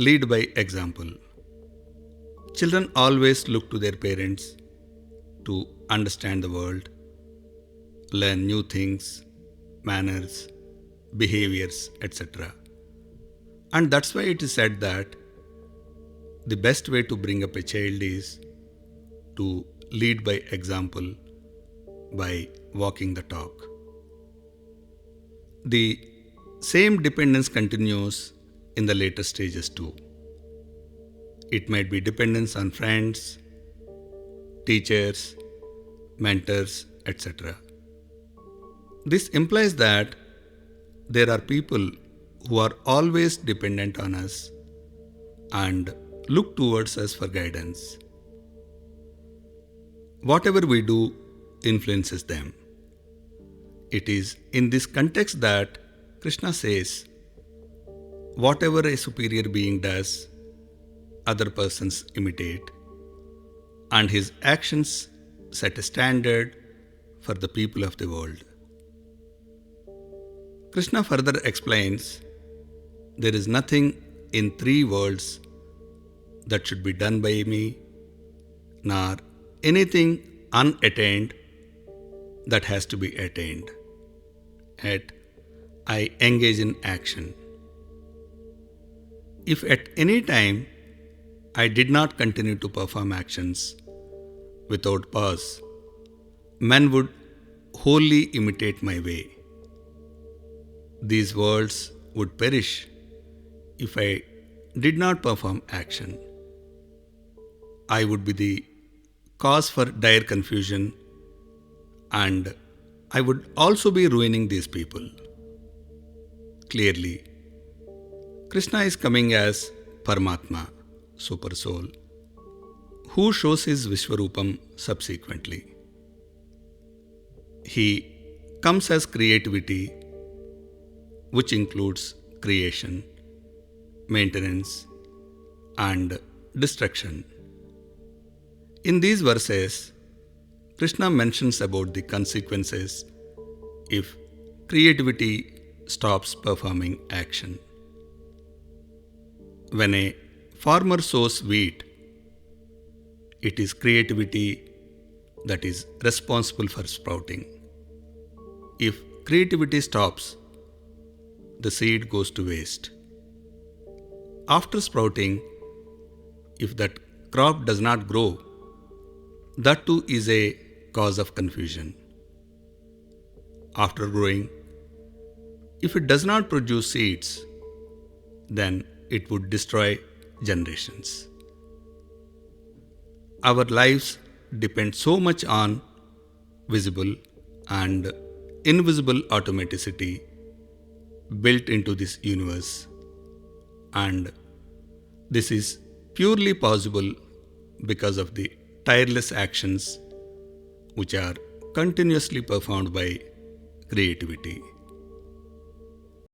Lead by example. Children always look to their parents to understand the world, learn new things, manners, behaviors, etc. And that's why it is said that the best way to bring up a child is to lead by example by walking the talk. The same dependence continues in the later stages too. It might be dependence on friends, teachers, mentors, etc. This implies that there are people who are always dependent on us and look towards us for guidance. Whatever we do influences them. It is in this context that Krishna says, whatever a superior being does, other persons imitate, and his actions set a standard for the people of the world. Krishna further explains, there is nothing in three worlds that should be done by me, nor anything unattained that has to be attained. Yet, I engage in action. If at any time I did not continue to perform actions without pause, men would wholly imitate my way. These worlds would perish if I did not perform action. I would be the cause for dire confusion, and I would also be ruining these people. Clearly, Krishna is coming as Paramatma, Super Soul, who shows his Vishwarupam subsequently. He comes as creativity, which includes creation, maintenance, and destruction. In these verses, Krishna mentions about the consequences if creativity stops performing action. When a farmer sows wheat, it is creativity that is responsible for sprouting. If creativity stops, the seed goes to waste. After sprouting, if that crop does not grow, that too is a cause of confusion. After growing, if it does not produce seeds, then it would destroy generations. Our lives depend so much on visible and invisible automaticity built into this universe, and this is purely possible because of the tireless actions which are continuously performed by creativity.